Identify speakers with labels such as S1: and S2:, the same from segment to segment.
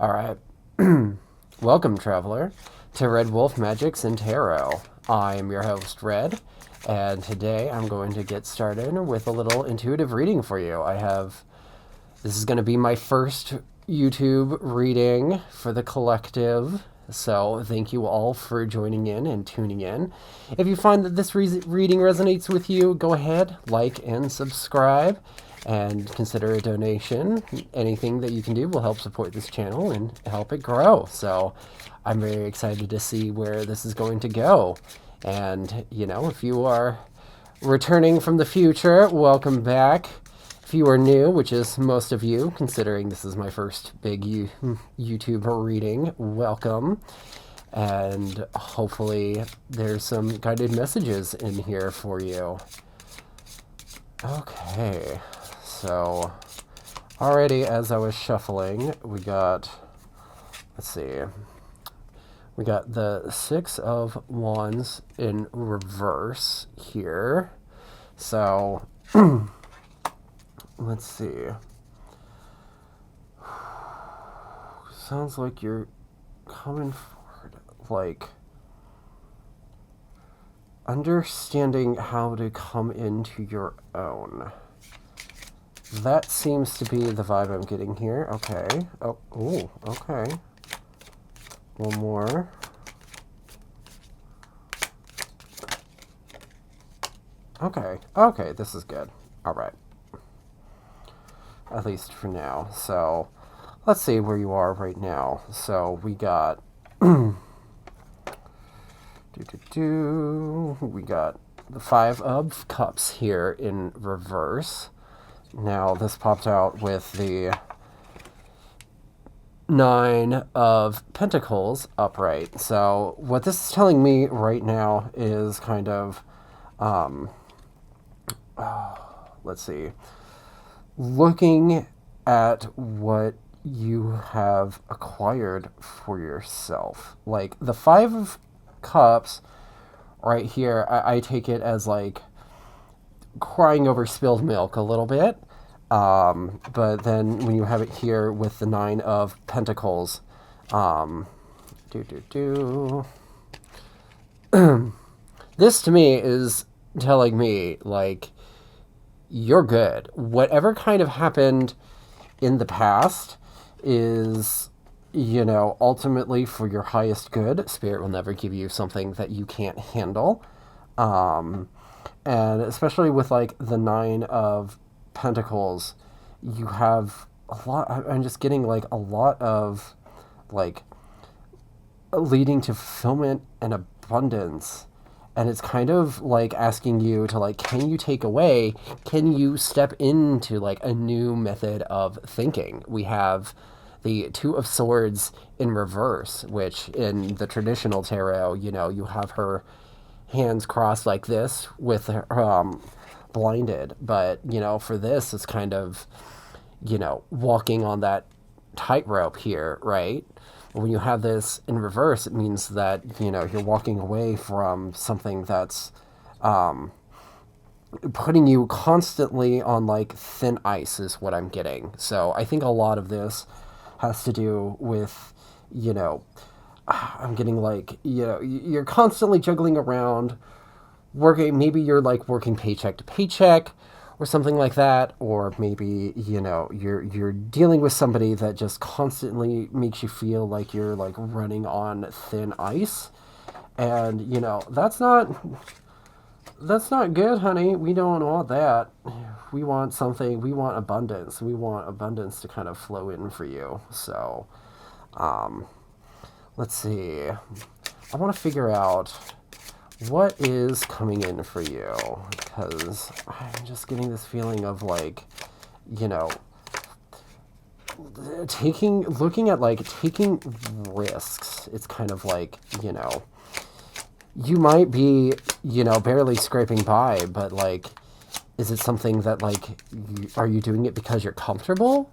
S1: All right. Welcome, traveler, to Redwolf, Magicks, and Tarot. I am your host, Red, and today I'm going to get started with a little intuitive reading for you. This is going to be my first YouTube reading for the collective, so thank you all for joining in and tuning in. If you find that this reading resonates with you, go ahead, like and subscribe, and consider a donation. Anything that you can do will help support this channel and help it grow. So I'm very excited to see where this is going to go. And, you know, if you are returning from the future, welcome back. If you are new, which is most of you, considering this is my first big YouTube reading, welcome. And hopefully there's some guided messages in here for you. Okay. So, already as I was shuffling, we got the Six of Wands in reverse here. So, let's see. Sounds like you're coming forward, like understanding how to come into your own. That seems to be the vibe I'm getting here. Okay. Oh, ooh, okay. One more. Okay. Okay, this is good. All right. At least for now. So, let's see where you are right now. So, we got... We got the Five of Cups here in reverse. Now, this popped out with the Nine of Pentacles upright. So, what this is telling me right now is kind of, let's see, looking at what you have acquired for yourself. Like, the Five of Cups right here, I take it as, like, crying over spilled milk a little bit. But then when you have it here with the Nine of Pentacles, this to me is telling me, like, you're good. Whatever kind of happened in the past is, you know, ultimately for your highest good. Spirit will never give you something that you can't handle. And especially with, like, the Nine of Pentacles, you have a lot. I'm just getting, like, a lot of, like, leading to fulfillment and abundance. And it's kind of like asking you to, like, can you take away, can you step into, like, a new method of thinking? We have the Two of Swords in reverse, which in the traditional tarot, you know, you have her hands crossed like this with her, blinded. But, you know, for this, it's kind of, you know, walking on that tightrope here, right? When you have this in reverse, it means that, you know, you're walking away from something that's putting you constantly on, like, thin ice is what I'm getting. So I think a lot of this has to do with, you know, I'm getting, like, you know, you're constantly juggling around, working, maybe you're, like, working paycheck to paycheck or something like that, or maybe, you know, you're dealing with somebody that just constantly makes you feel like you're, like, running on thin ice. And, you know, that's not good, honey. We don't want that. We want something, we want abundance. We want abundance to kind of flow in for you. So, let's see. I want to figure out what is coming in for you, because I'm just getting this feeling of, like, you know, looking at, like, taking risks. It's kind of like, you know, you might be, you know, barely scraping by, but, like, is it something that, like, are you doing it because you're comfortable?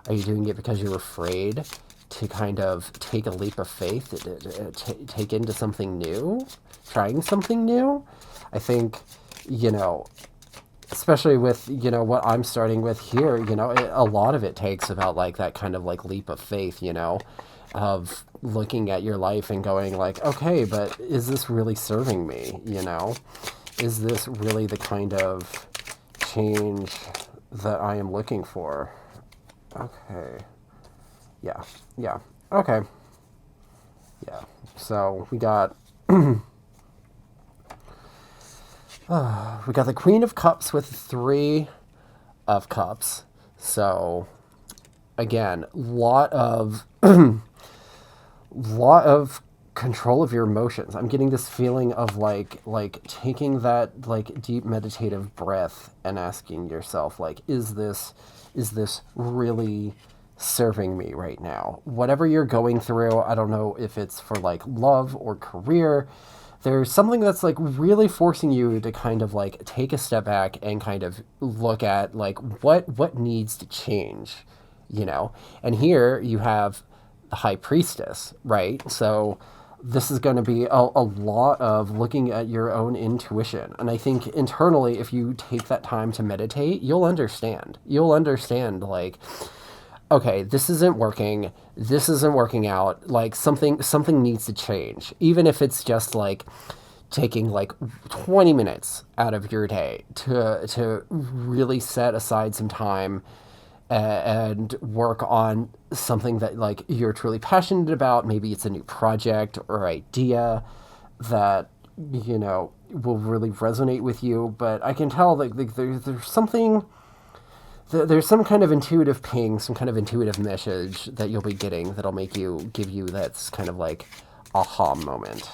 S1: Are you doing it because you're afraid to kind of take a leap of faith, take into something new, trying something new? I think, you know, especially with, you know, what I'm starting with here, you know, a lot of it takes about like that kind of like leap of faith, you know, of looking at your life and going like, okay, but is this really serving me? You know, is this really the kind of change that I am looking for? Okay. Yeah. Yeah. Okay. Yeah. So we got we got the Queen of Cups with 3 of Cups. So again, lot of control of your emotions. I'm getting this feeling of like taking that like deep meditative breath and asking yourself like, is this really serving me right now? Whatever you're going through, I don't know if it's for like love or career, there's something that's like really forcing you to kind of like take a step back and kind of look at like what needs to change, you know. And here you have the high priestess, right? So this is going to be a lot of looking at your own intuition. And I think internally, if you take that time to meditate, you'll understand. You'll understand like, okay, this isn't working. This isn't working out. Like something needs to change. Even if it's just like taking like 20 minutes out of your day to really set aside some time and work on something that like you're truly passionate about. Maybe it's a new project or idea that, you know, will really resonate with you. But I can tell like there's something, there's some kind of intuitive ping, some kind of intuitive message that you'll be getting that'll give you that kind of like aha moment,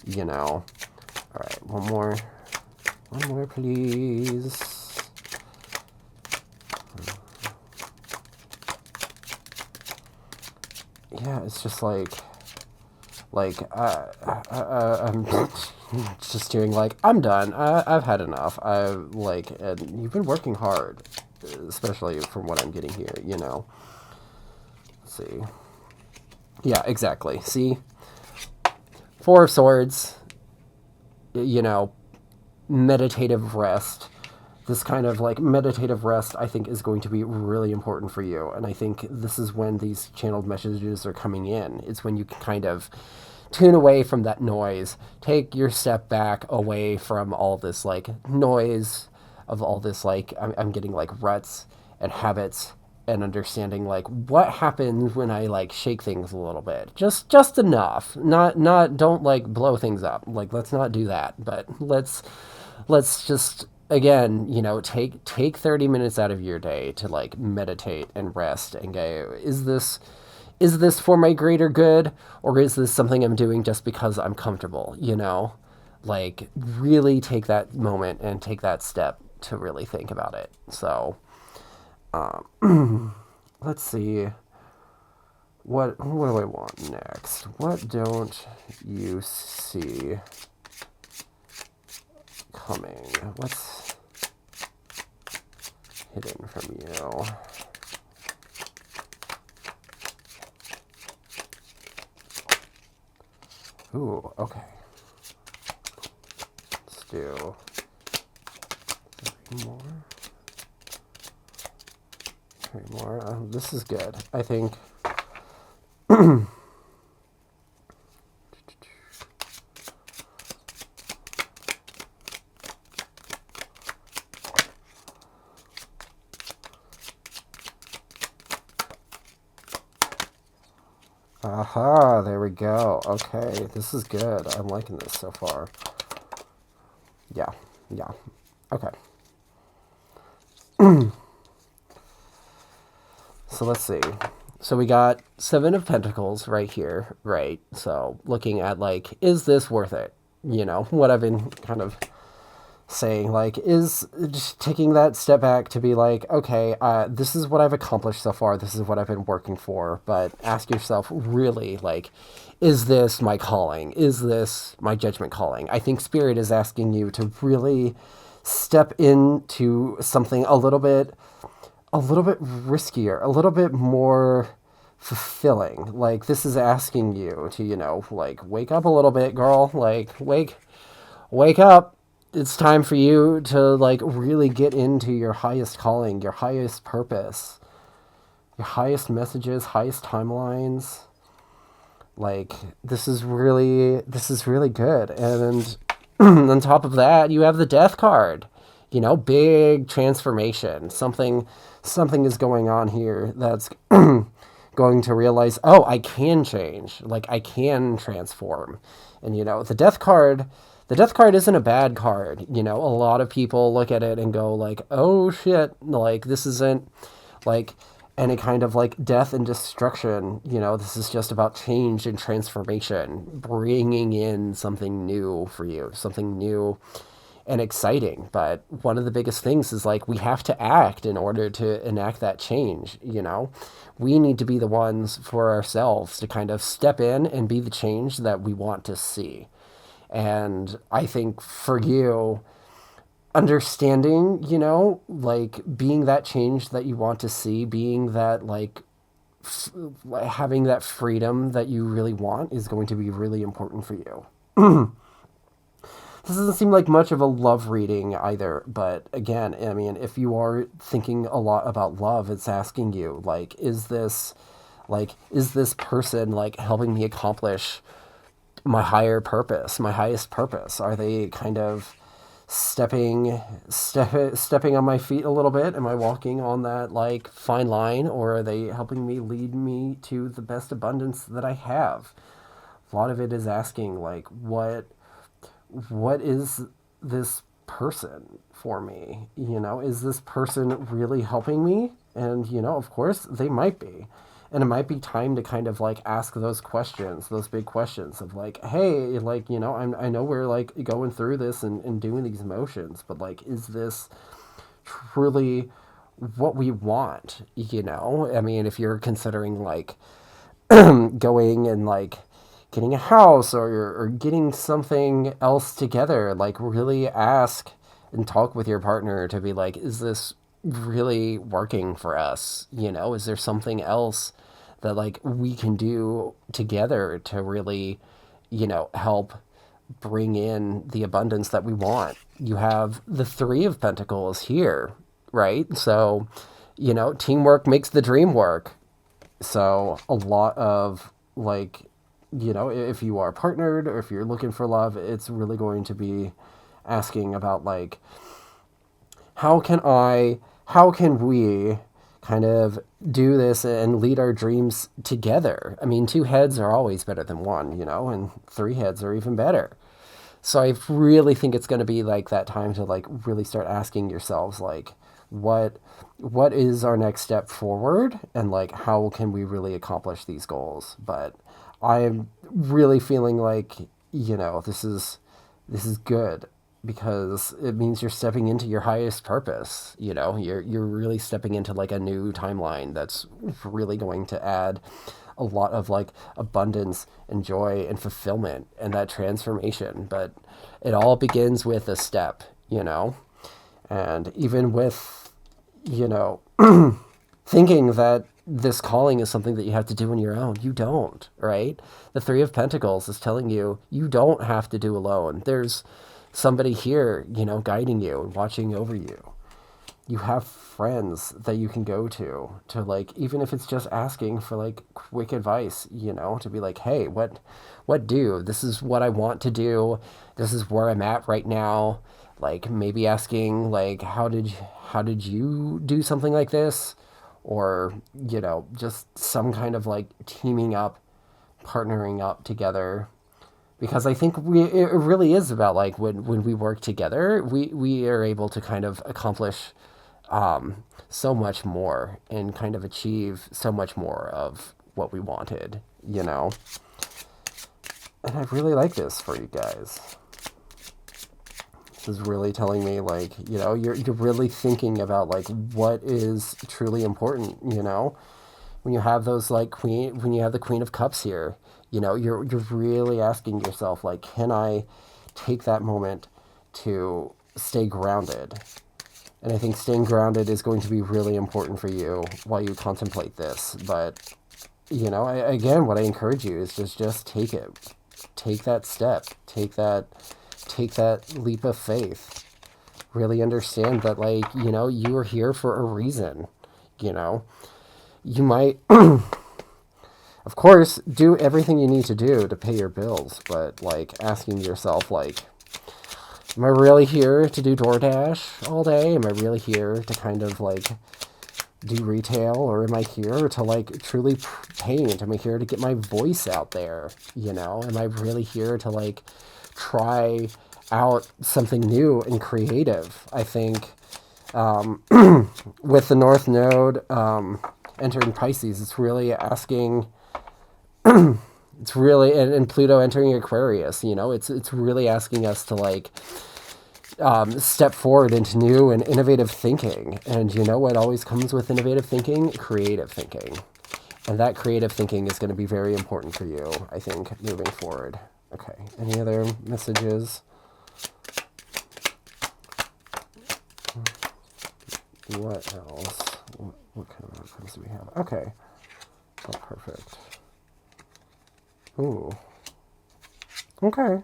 S1: you know. All right, one more, please. Yeah, it's just like I'm just doing like, I'm done. I've had enough. And you've been working hard, especially from what I'm getting here, you know. Let's see. Yeah, exactly. See? 4 of Swords, you know, meditative rest. This kind of like meditative rest, I think, is going to be really important for you. And I think this is when these channeled messages are coming in. It's when you can kind of tune away from that noise, take your step back away from all this like noise of all this like, I'm getting like ruts and habits and understanding like what happens when I like shake things a little bit. Just enough. Not don't like blow things up. Like let's not do that. But let's just again, you know, take 30 minutes out of your day to like meditate and rest and go, is this for my greater good, or is this something I'm doing just because I'm comfortable, you know? Like really take that moment and take that step to really think about it. So let's see. What do I want next? What don't you see coming? What's hidden from you? Ooh, okay. Let's do 3 more. 3 more. This is good. I think. Aha, there we go. Okay, this is good. I'm liking this so far. Yeah. Okay. So let's see. So we got 7 of Pentacles right here, right? So looking at like, is this worth it? You know, what I've been kind of saying, like, is just taking that step back to be like, okay, this is what I've accomplished so far. This is what I've been working for. But ask yourself, really, like, is this my calling? Is this my judgment calling? I think Spirit is asking you to really step into something a little bit riskier, a little bit more fulfilling. Like, this is asking you to, you know, like, wake up a little bit, girl. Like, wake up. it's time for you to like really get into your highest calling, your highest purpose, your highest messages, highest timelines. Like this is really good. And on top of that, you have the death card. You know, big transformation. Something is going on here that's going to realize, oh, I can change. Like I can transform. And you know, the death card isn't a bad card. You know, a lot of people look at it and go like, "Oh shit, like this isn't like any kind of like death and destruction. You know, this is just about change and transformation, bringing in something new for you, something new and exciting." But one of the biggest things is like we have to act in order to enact that change. You know, we need to be the ones for ourselves to kind of step in and be the change that we want to see. And I think for you, understanding, you know, like being that change that you want to see, being that like having that freedom that you really want is going to be really important for you. This doesn't seem like much of a love reading either, but again, I mean, if you are thinking a lot about love, it's asking you, is this person like helping me accomplish my higher purpose, my highest purpose? Are they kind of stepping on my feet a little bit? Am I walking on that like fine line, or are they helping me lead me to the best abundance that I have? A lot of it is asking like what is this person for me? You know, is this person really helping me? And, you know, of course, they might be. And it might be time to kind of like ask those questions, those big questions of like, hey, like, you know, I know we're like going through this and doing these motions, but like, is this truly what we want? You know, I mean, if you're considering like going and like getting a house or getting something else together, like really ask and talk with your partner to be like, is this really working for us? You know, is there something else that like we can do together to really, you know, help bring in the abundance that we want? You have the Three of Pentacles here, right? So, you know, teamwork makes the dream work. So a lot of like, you know, if you are partnered or if you're looking for love, it's really going to be asking about like, how can we kind of do this and lead our dreams together? I mean, two heads are always better than one, you know, and three heads are even better. So I really think it's going to be like that time to like really start asking yourselves like, what is our next step forward, and like how can we really accomplish these goals? But I'm really feeling like, you know, this is good because it means you're stepping into your highest purpose. You know, you're really stepping into like a new timeline that's really going to add a lot of like abundance and joy and fulfillment and that transformation. But it all begins with a step, you know, and even with, you know, thinking that this calling is something that you have to do on your own. You don't, right? The Three of Pentacles is telling you you don't have to do alone. There's somebody here, you know, guiding you and watching over you. You have friends that you can go to like, even if it's just asking for like quick advice, you know, to be like, hey, what do? This is what I want to do. This is where I'm at right now. Like maybe asking like, how did you do something like this? Or, you know, just some kind of like teaming up, partnering up together. Because I think it really is about like when we work together, we are able to kind of accomplish so much more and kind of achieve so much more of what we wanted, you know? And I really like this for you guys. This is really telling me like, you know, you're really thinking about like what is truly important, you know? When you have those like when you have the Queen of Cups here, you know, you're really asking yourself like, can I take that moment to stay grounded? And I think staying grounded is going to be really important for you while you contemplate this. But, you know, again, what I encourage you is just take it. Take that step. Take take that leap of faith. Really understand that, like, you know, you are here for a reason. You know, you might, of course, do everything you need to do to pay your bills, but, like, asking yourself, like, am I really here to do DoorDash all day? Am I really here to kind of, like, do retail? Or am I here to, like, truly paint? Am I here to get my voice out there? You know, am I really here to, like, try out something new and creative? I think with the North Node entering Pisces, it's really asking, it's really, and Pluto entering Aquarius, you know, it's really asking us to, like, step forward into new and innovative thinking. And you know what always comes with innovative thinking? Creative thinking. And that creative thinking is going to be very important for you, I think, moving forward. Okay, any other messages? What else? What kind of outcomes do we have? Okay. Oh, perfect. Ooh. Okay.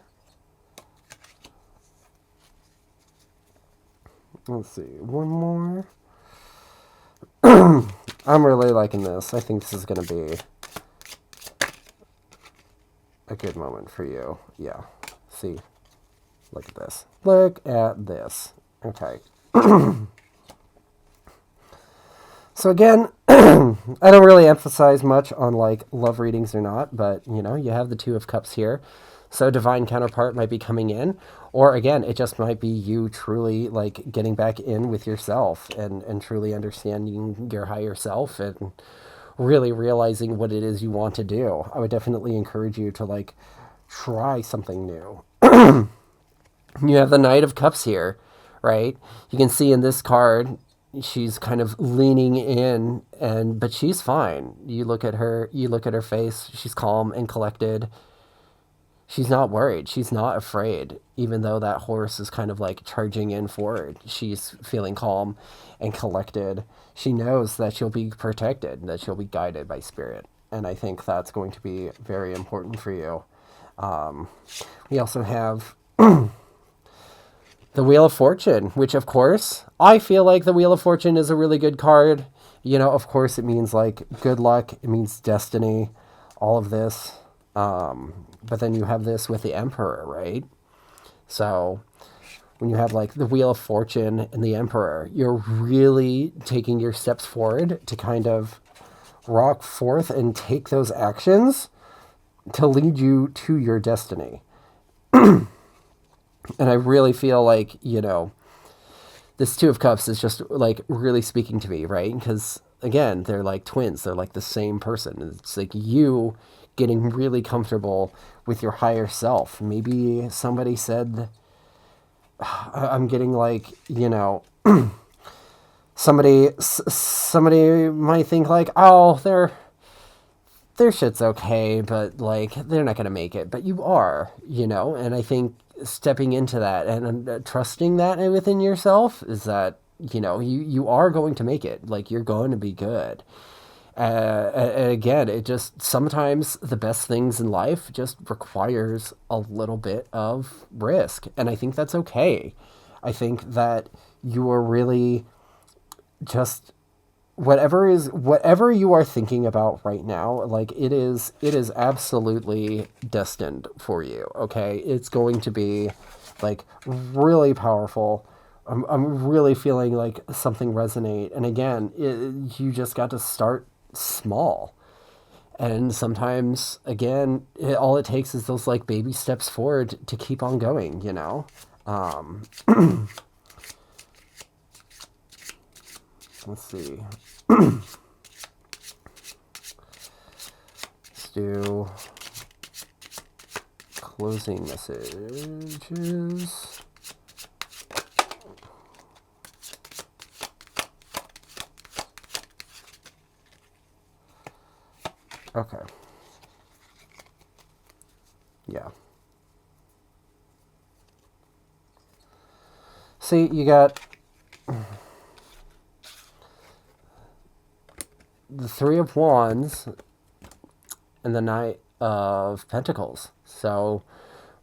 S1: Let's see. One more. I'm really liking this. I think this is going to be a good moment for you. Yeah. See? Look at this. Look at this. Okay. So again, I don't really emphasize much on, like, love readings or not, but, you know, you have the Two of Cups here. So divine counterpart might be coming in, or again, it just might be you truly, like, getting back in with yourself and truly understanding your higher self and really realizing what it is you want to do. I would definitely encourage you to, like, try something new. You have the Knight of Cups here, right? You can see in this card, she's kind of leaning in, but she's fine. You look at her face, she's calm and collected. She's not worried. She's not afraid, even though that horse is kind of, like, charging in forward. She's feeling calm and collected. She knows that she'll be protected, that she'll be guided by spirit. And I think that's going to be very important for you. We also have the Wheel of Fortune, which, of course, I feel like the Wheel of Fortune is a really good card. You know, of course, it means, like, good luck. It means destiny, all of this. But then you have this with the Emperor, right? So when you have, like, the Wheel of Fortune and the Emperor, you're really taking your steps forward to kind of rock forth and take those actions to lead you to your destiny. And I really feel like, you know, this Two of Cups is just, like, really speaking to me, right? Because, again, they're like twins. They're like the same person. It's like you getting really comfortable with your higher self. Maybe somebody said, I'm getting, like, you know, somebody might think, like, oh, their shit's okay, but, like, they're not going to make it. But you are, you know, and I think stepping into that and trusting that within yourself is that, you know, you are going to make it. Like, you're going to be good. And again, it just, sometimes the best things in life just requires a little bit of risk. And I think that's okay. I think that you are really just, whatever you are thinking about right now, like, it is absolutely destined for you. Okay. It's going to be, like, really powerful. I'm really feeling like something resonate. And again, you just got to start small. And sometimes, again, all it takes is those, like, baby steps forward to keep on going, you know? Let's see. Let's do closing messages. Okay. Yeah. See, you got the Three of Wands and the Knight of Pentacles. So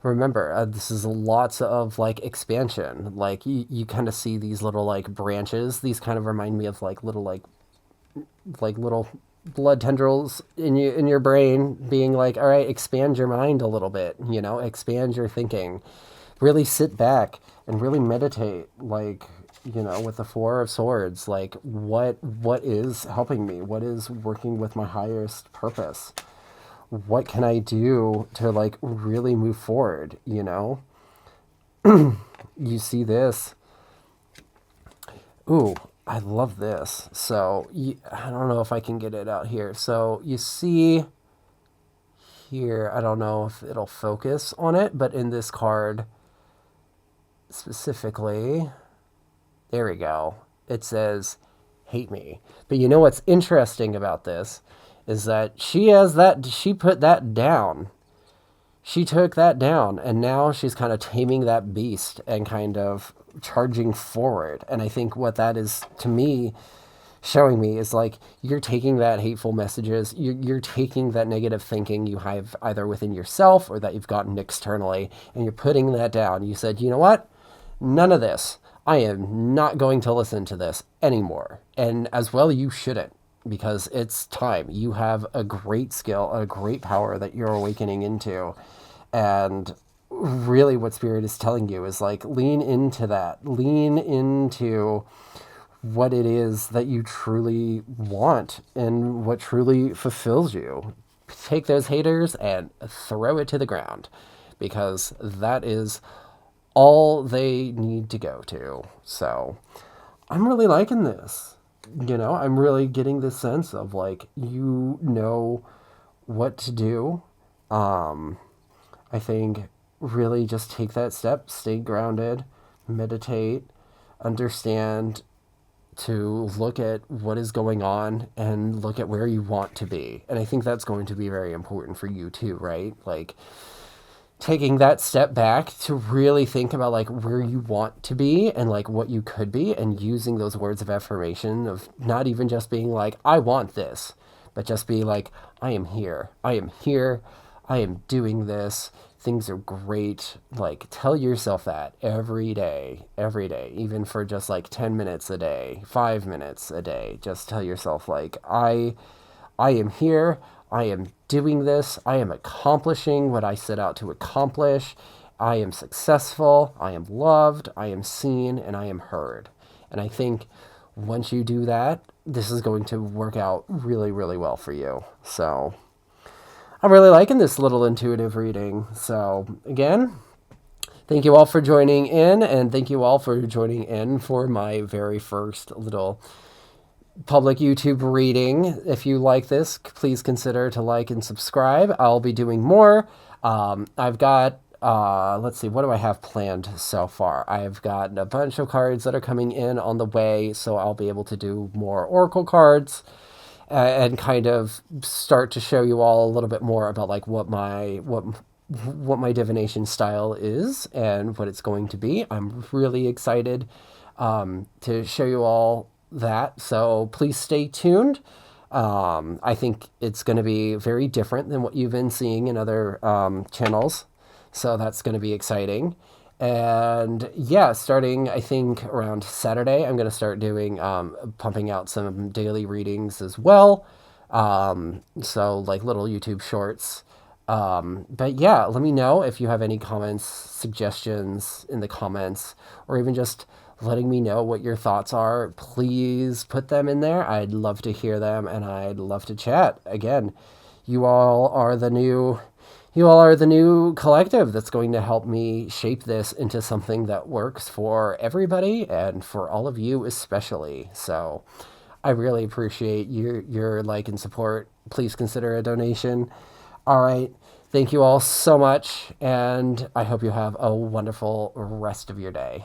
S1: remember, this is lots of like expansion. Like you kind of see these little like branches. These kind of remind me of like little blood tendrils in your brain being like, all right, expand your mind a little bit, expand your thinking. Really sit back and really meditate, like, with the Four of Swords, like what is helping me? What is working with my highest purpose? What can I do to like really move forward, You see this. Ooh, I love this. So I don't know if I can get it out here. So you see here, I don't know if it'll focus on it, but in this card specifically, there we go. It says, hate me. But you know what's interesting about this is that she put that down. She took that down, and now she's kind of taming that beast and kind of charging forward. And I think what that is, to me, showing me is like you're taking that hateful messages, you're taking that negative thinking you have either within yourself or that you've gotten externally, and you're putting that down. You said, you know what? None of this. I am not going to listen to this anymore. And as well, you shouldn't, because it's time. You have a great skill, a great power that you're awakening into. And really what Spirit is telling you is like, lean into that. Lean into what it is that you truly want and what truly fulfills you. Take those haters and throw it to the ground, because that is all they need to go to. So I'm really liking this. I'm really getting this sense of like, what to do. I think really just take that step, stay grounded, meditate, understand to look at what is going on and look at where you want to be. And I think that's going to be very important for you too, right? Like taking that step back to really think about like where you want to be and like what you could be, and using those words of affirmation of not even just being like, I want this, but just be like, I am here. I am here. I am doing this. Things are great. Like tell yourself that every day, even for just like 10 minutes a day, 5 minutes a day. Just tell yourself like, I am here. I am doing this. I am accomplishing what I set out to accomplish. I am successful. I am loved. I am seen, and I am heard. And I think once you do that, this is going to work out really, really well for you. So I'm really liking this little intuitive reading. So again, thank you all for joining in, and thank you all for joining in for my very first little public YouTube reading. If you like this, please consider to like and subscribe. I'll be doing more. I've got, let's see, what do I have planned so far? I've got a bunch of cards that are coming in on the way, so I'll be able to do more oracle cards and kind of start to show you all a little bit more about like what my divination style is and what it's going to be. I'm really excited to show you all that, so please stay tuned. I think it's going to be very different than what you've been seeing in other channels, so that's going to be exciting. And yeah, starting I think around Saturday, I'm going to start doing pumping out some daily readings as well, so like little YouTube shorts. But yeah, let me know if you have any comments, suggestions in the comments, or even just letting me know what your thoughts are. Please put them in there. I'd love to hear them, and I'd love to chat. Again, you all are the new collective that's going to help me shape this into something that works for everybody and for all of you especially. So I really appreciate your like and support. Please consider a donation. All right. Thank you all so much, and I hope you have a wonderful rest of your day.